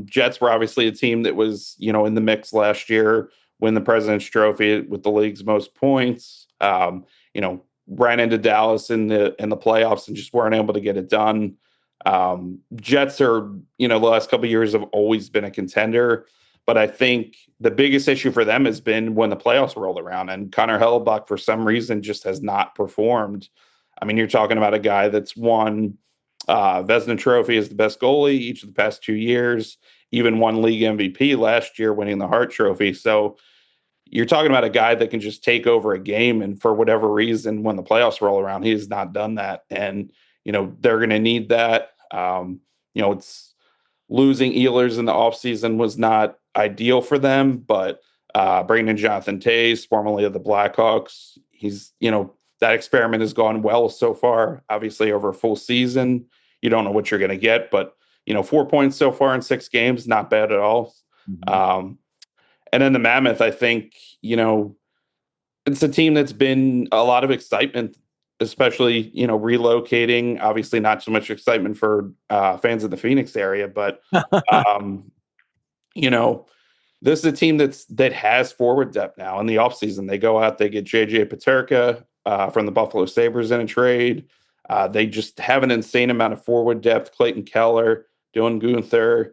Jets were obviously a team that was, you know, in the mix last year, win the President's Trophy with the league's most points. You know, ran into Dallas in the playoffs and just weren't able to get it done. Jets are, you know, the last couple of years have always been a contender, but I think the biggest issue for them has been when the playoffs rolled around, and Connor Hellebuyck for some reason just has not performed. I mean, you're talking about a guy that's won Vezina Trophy as the best goalie each of the past 2 years, even won league MVP last year, winning the Hart Trophy. So you're talking about a guy that can just take over a game, and for whatever reason, when the playoffs roll around, he has not done that. And, you know, they're going to need that. You know, it's losing Ehlers in the offseason was not ideal for them, but bringing in Jonathan Toews, formerly of the Blackhawks, he's, you know, that experiment has gone well so far. Obviously, over a full season, you don't know what you're going to get, but, you know, 4 points so far in 6 games, not bad at all. Mm-hmm. And then the Mammoth, I think, you know, it's a team that's been a lot of excitement, especially, you know, relocating. Obviously, not so much excitement for fans of the Phoenix area, but, you know, this is a team that has forward depth now. In the offseason, they go out, they get JJ Peterka from the Buffalo Sabres in a trade. They just have an insane amount of forward depth. Clayton Keller, Dylan Guenther,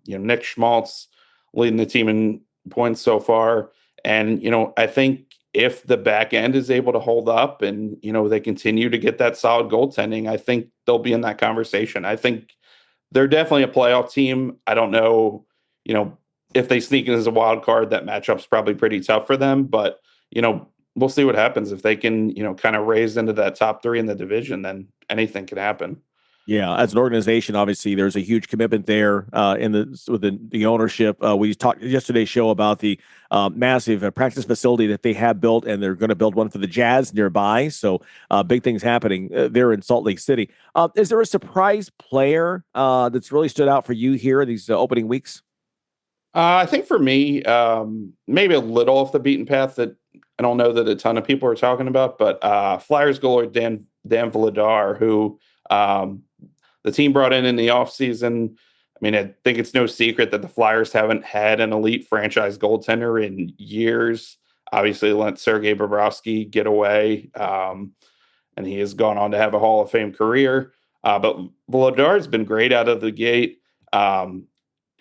you know, Nick Schmaltz leading the team in points so far. And, you know, I think if the back end is able to hold up and, you know, they continue to get that solid goaltending, I think they'll be in that conversation. I think they're definitely a playoff team. I don't know, you know, if they sneak in as a wild card, that matchup's probably pretty tough for them. But, you know, we'll see what happens. If they can, you know, kind of raise into that top 3 in the division, then anything can happen. Yeah, as an organization, obviously, there's a huge commitment there with the ownership. We talked yesterday's show about the massive practice facility that they have built, and they're going to build one for the Jazz nearby. So big things happening there in Salt Lake City. Is there a surprise player that's really stood out for you here these opening weeks? I think for me, maybe a little off the beaten path that I don't know that a ton of people are talking about, but Flyers goalie Dan Vladar, who the team brought in the offseason. I mean, I think it's no secret that the Flyers haven't had an elite franchise goaltender in years. Obviously, let Sergei Bobrovsky get away, and he has gone on to have a Hall of Fame career. But Vladar's been great out of the gate.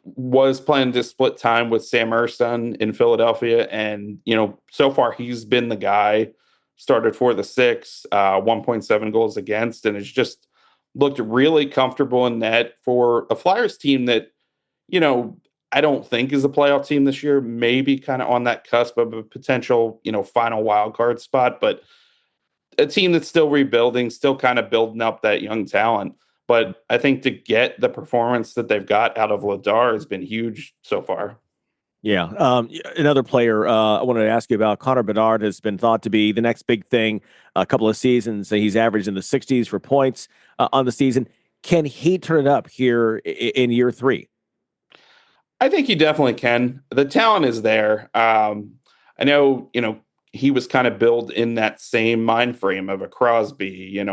Was planning to split time with Sam Ersson in Philadelphia, and, you know, so far he's been the guy. Started for the 6, 1.7 goals against, and it's just looked really comfortable in net for a Flyers team that, you know, I don't think is a playoff team this year. Maybe kind of on that cusp of a potential, you know, final wild card spot, but a team that's still rebuilding, still kind of building up that young talent. But I think to get the performance that they've got out of Ladar has been huge so far. Yeah. Another player I wanted to ask you about, Connor Bedard, has been thought to be the next big thing. A couple of seasons, he's averaged in the 60s for points on the season. Can he turn it up here in year 3? I think he definitely can. The talent is there. I know, he was kind of built in that same mind frame of a Crosby, and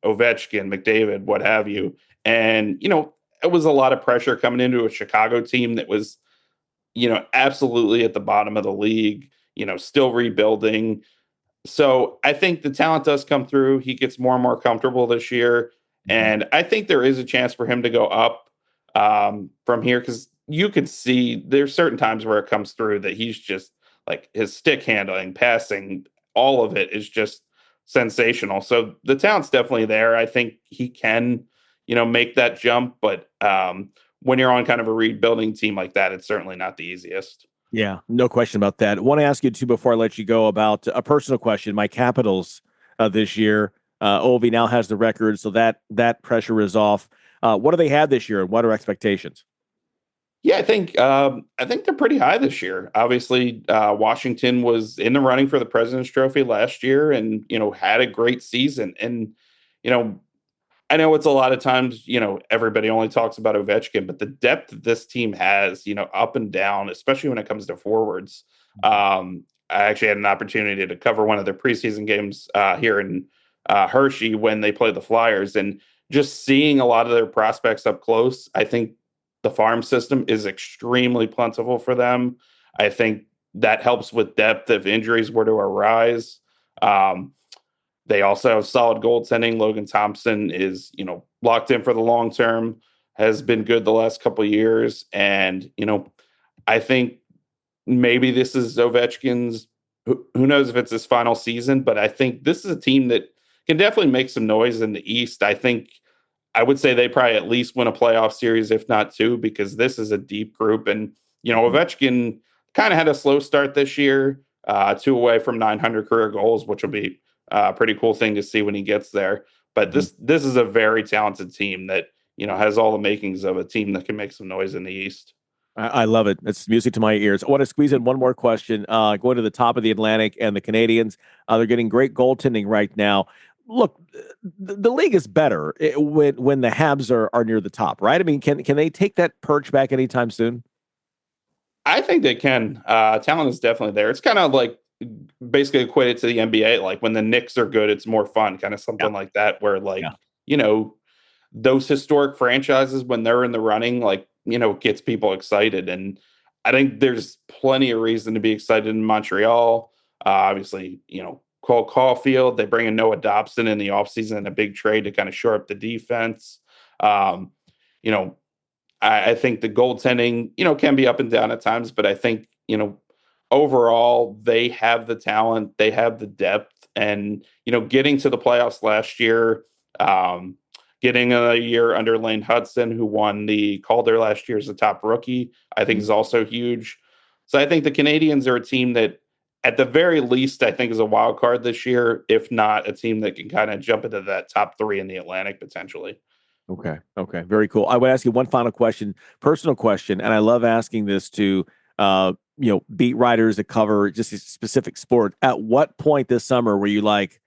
Ovechkin, McDavid, what have you. And, it was a lot of pressure coming into a Chicago team that was, absolutely at the bottom of the league, still rebuilding. So I think the talent does come through. He gets more and more comfortable this year. And I think there is a chance for him to go up from here, because you could see there's certain times where it comes through that he's just like his stick handling, passing, all of it is just sensational. So the talent's definitely there. I think he can, make that jump. But when you're on kind of a rebuilding team like that, it's certainly not the easiest. Yeah, no question about that. I want to ask you, too, before I let you go, about a personal question. My Capitals this year, Ovi now has the record, so that pressure is off. What do they have this year, and what are expectations? Yeah, I think they're pretty high this year. Obviously, Washington was in the running for the President's Trophy last year, and had a great season. And I know it's a lot of times, everybody only talks about Ovechkin, but the depth that this team has, up and down, especially when it comes to forwards. I actually had an opportunity to cover one of their preseason games here in Hershey when they played the Flyers, and just seeing a lot of their prospects up close. I think the farm system is extremely plentiful for them. I think that helps with depth if injuries were to arise. They also have solid goaltending. Logan Thompson is, locked in for the long term, has been good the last couple of years. And, I think maybe this is Ovechkin's, who knows if it's his final season, but I think this is a team that can definitely make some noise in the East. I would say they probably at least win a playoff series, if not 2, because this is a deep group. And, Ovechkin kind of had a slow start this year, 2 away from 900 career goals, which will be a pretty cool thing to see when he gets there. But this is a very talented team that, has all the makings of a team that can make some noise in the East. I love it. It's music to my ears. I want to squeeze in one more question. Going to the top of the Atlantic and the Canadians, they're getting great goaltending right now. Look, the league is better when the Habs are near the top, right? I mean, can they take that perch back anytime soon? I think they can. Talent is definitely there. It's kind of like basically equated to the NBA. Like when the Knicks are good, it's more fun, kind of something like that, where those historic franchises, when they're in the running, gets people excited. And I think there's plenty of reason to be excited in Montreal. Obviously, Cole Caulfield, they bring in Noah Dobson in the offseason in a big trade to kind of shore up the defense. I think the goaltending, can be up and down at times, but I think, overall, they have the talent, they have the depth, and, getting to the playoffs last year, getting a year under Lane Hudson, who won the Calder last year as the top rookie, I think is also huge. So I think the Canadians are a team that, at the very least, I think is a wild card this year, if not a team that can kind of jump into that top 3 in the Atlantic potentially. Okay. Very cool. I would ask you one final question, personal question, and I love asking this to beat writers that cover just a specific sport. At what point this summer were you like,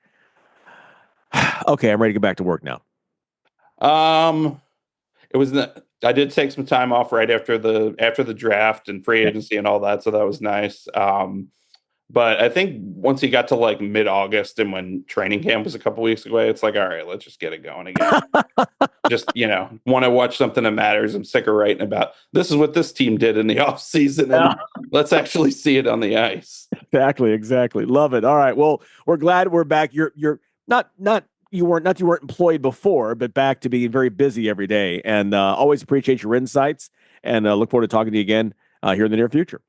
okay, I'm ready to get back to work now? It was I did take some time off right after the draft and free agency and all that, so that was nice. But I think once he got to like mid-August and when training camp was a couple weeks away, it's like, all right, let's just get it going again. Just, want to watch something that matters. I'm sick of writing about this is what this team did in the offseason, and let's actually see it on the ice. Exactly. Love it. All right. Well, we're glad we're back. You're you weren't employed before, but back to being very busy every day. And always appreciate your insights, and look forward to talking to you again here in the near future.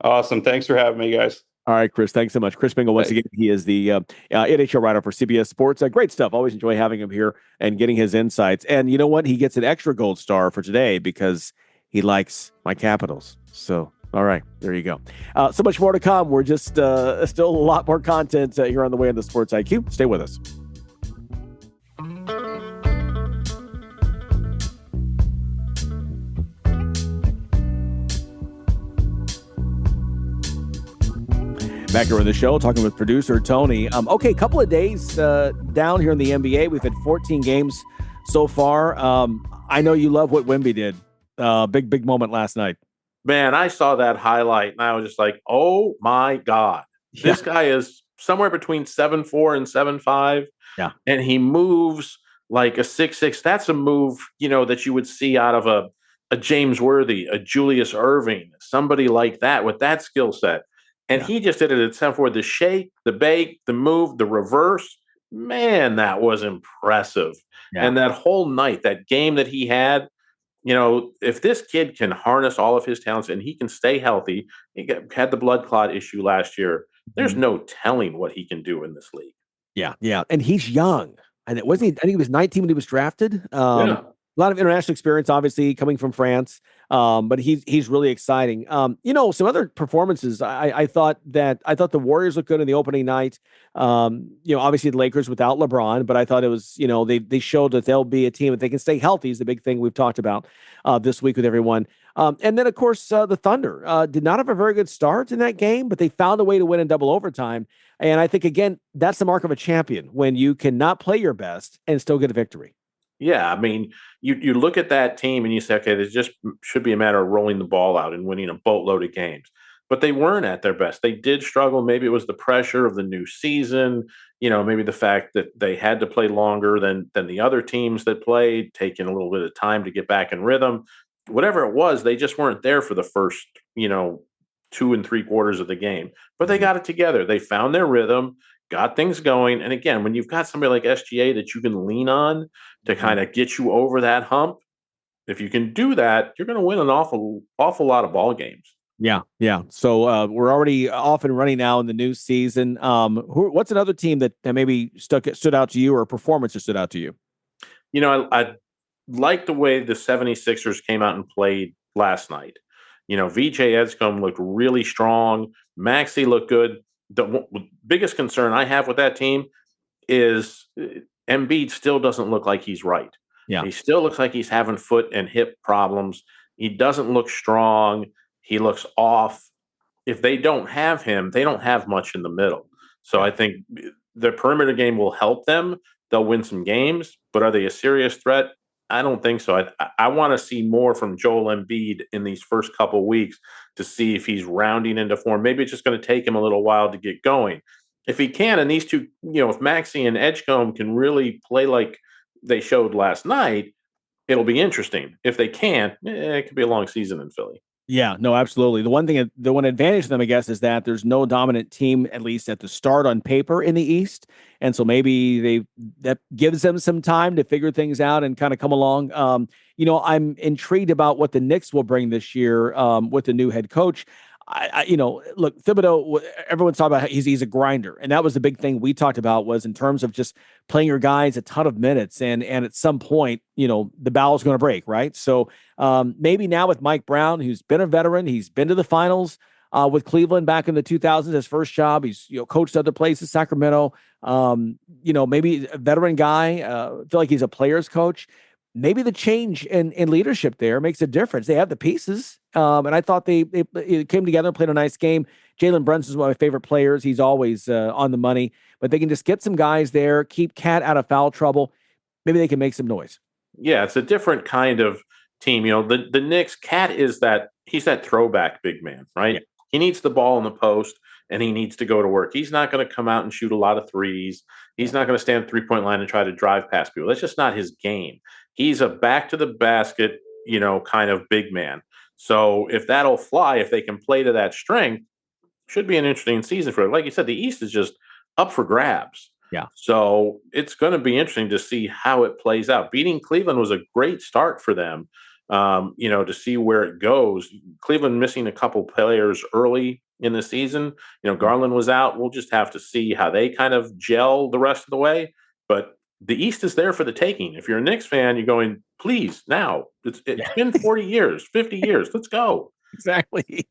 Awesome. Thanks for having me, guys. All right, Chris, thanks so much. Chris Bingle, once again, he is the NHL writer for CBS Sports. Great stuff. Always enjoy having him here and getting his insights. And you know what? He gets an extra gold star for today because he likes my Capitals. So All right, there you go. So much more to come. We're just still a lot more content here on the way on the Sports IQ. Stay with us. Back here on the show, talking with producer Tony. Okay, a couple of days down here in the NBA. We've had 14 games so far. I know you love what Wemby did. Big moment last night. Man, I saw that highlight and I was just like, oh my God. This guy is somewhere between 7'4" and 7'5". Yeah. And he moves like a 6'6". That's a move, that you would see out of a James Worthy, a Julius Erving, somebody like that with that skill set. And he just did it at 7'4". The shake, the bake, the move, the reverse. Man, that was impressive. Yeah. And that whole night, that game that he had, if this kid can harness all of his talents and he can stay healthy, had the blood clot issue last year. There's no telling what he can do in this league. Yeah. And he's young. And I think he was 19 when he was drafted. A lot of international experience, obviously, coming from France. But he's really exciting. Some other performances. I thought the Warriors looked good in the opening night. Obviously the Lakers without LeBron, but I thought it was, they showed that they'll be a team if they can stay healthy is the big thing we've talked about this week with everyone. And then of course the Thunder did not have a very good start in that game, but they found a way to win in double overtime. And I think again, that's the mark of a champion when you cannot play your best and still get a victory. Yeah, I mean, you look at that team and you say, okay, this just should be a matter of rolling the ball out and winning a boatload of games. But they weren't at their best. They did struggle. Maybe it was the pressure of the new season, maybe the fact that they had to play longer than the other teams that played, taking a little bit of time to get back in rhythm. Whatever it was, they just weren't there for the first, 2 and 3 quarters of the game. But they got it together. They found their rhythm, got things going. And again, when you've got somebody like SGA that you can lean on to kind of get you over that hump, if you can do that, you're going to win an awful lot of ball games. Yeah. So we're already off and running now in the new season. What's another team that maybe stood out to you, or a performance that stood out to you? I like the way the 76ers came out and played last night. VJ Edgecombe looked really strong. Maxey looked good. The biggest concern I have with that team is Embiid still doesn't look like he's right. Yeah. He still looks like he's having foot and hip problems. He doesn't look strong. He looks off. If they don't have him, they don't have much in the middle. So I think the perimeter game will help them. They'll win some games, but are they a serious threat? I don't think so. I want to see more from Joel Embiid in these first couple of weeks to see if he's rounding into form. Maybe it's just going to take him a little while to get going. If he can, and these two, if Maxey and Edgecombe can really play like they showed last night, it'll be interesting. If they can't, it could be a long season in Philly. Yeah, no, absolutely. The one advantage for them, I guess, is that there's no dominant team, at least at the start on paper, in the East. And so maybe that gives them some time to figure things out and kind of come along. I'm intrigued about what the Knicks will bring this year with the new head coach. Look, Thibodeau, everyone's talking about he's a grinder. And that was the big thing we talked about, was in terms of just playing your guys a ton of minutes. And at some point, the bowel's going to break, right? So maybe now with Mike Brown, who's been a veteran, he's been to the finals with Cleveland back in the 2000s, his first job. He's coached other places, Sacramento. Maybe a veteran guy. Feel like he's a player's coach. Maybe the change in leadership there makes a difference. They have the pieces. And I thought they came together and played a nice game. Jalen Brunson is one of my favorite players. He's always on the money. But they can just get some guys there, keep Cat out of foul trouble. Maybe they can make some noise. Yeah, it's a different kind of team. The Knicks, Cat is he's that throwback big man, right? Yeah. He needs the ball in the post, and he needs to go to work. He's not going to come out and shoot a lot of threes. He's not going to stand 3-point line and try to drive past people. That's just not his game. He's a back to the basket, kind of big man. So if that'll fly, if they can play to that strength, should be an interesting season for it. Like you said, the East is just up for grabs. Yeah. So it's going to be interesting to see how it plays out. Beating Cleveland was a great start for them, to see where it goes. Cleveland missing a couple players early in the season. Garland was out. We'll just have to see how they kind of gel the rest of the way. But the East is there for the taking. If you're a Knicks fan, you're going, please, now. It's been 40 years, 50 years. Let's go. Exactly.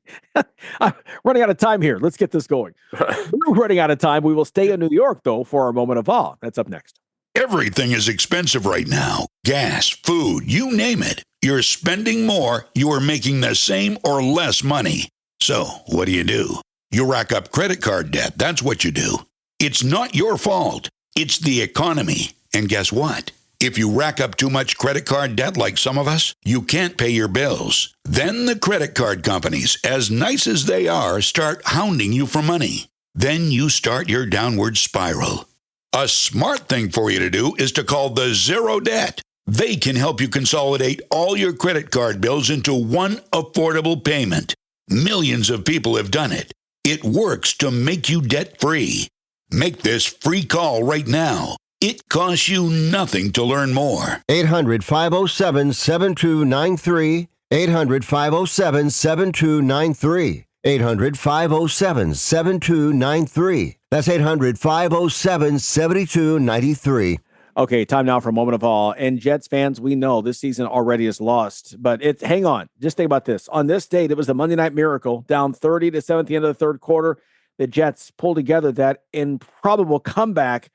I'm running out of time here. Let's get this going. We're running out of time. We will stay in New York, though, for our moment of awe. That's up next. Everything is expensive right now. Gas, food, you name it. You're spending more, you are making the same or less money. So, what do? You rack up credit card debt. That's what you do. It's not your fault. It's the economy. And guess what? If you rack up too much credit card debt like some of us, you can't pay your bills. Then the credit card companies, as nice as they are, start hounding you for money. Then you start your downward spiral. A smart thing for you to do is to call the Zero Debt. They can help you consolidate all your credit card bills into one affordable payment. Millions of people have done it. It works to make you debt-free. Make this free call right now. It costs you nothing to learn more. 800-507-7293. 800-507-7293. 800-507-7293. That's 800-507-7293. Okay, time now for a moment of awe. And Jets fans, we know this season already is lost, but hang on. Just think about this. On this date, it was the Monday Night Miracle, down 30-7 at the end of the third quarter. The Jets pulled together that improbable comeback,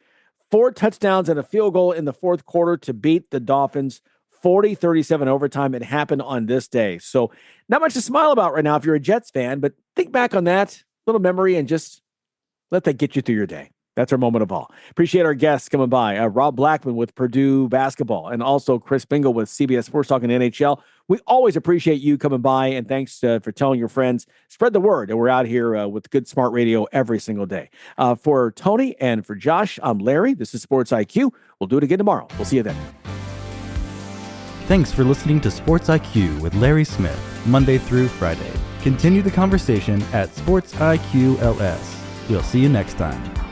4 touchdowns and a field goal in the fourth quarter to beat the Dolphins 40-37 overtime. It happened on this day. So not much to smile about right now if you're a Jets fan, but think back on that little memory and just let that get you through your day. That's our moment of awe. Appreciate our guests coming by. Rob Blackman with Purdue basketball and also Chris Bingle with CBS Sports talking NHL. We always appreciate you coming by, and thanks for telling your friends. Spread the word, and we're out here with good smart radio every single day. For Tony and for Josh, I'm Larry. This is Sports IQ. We'll do it again tomorrow. We'll see you then. Thanks for listening to Sports IQ with Larry Smith, Monday through Friday. Continue the conversation at Sports IQ LS. We'll see you next time.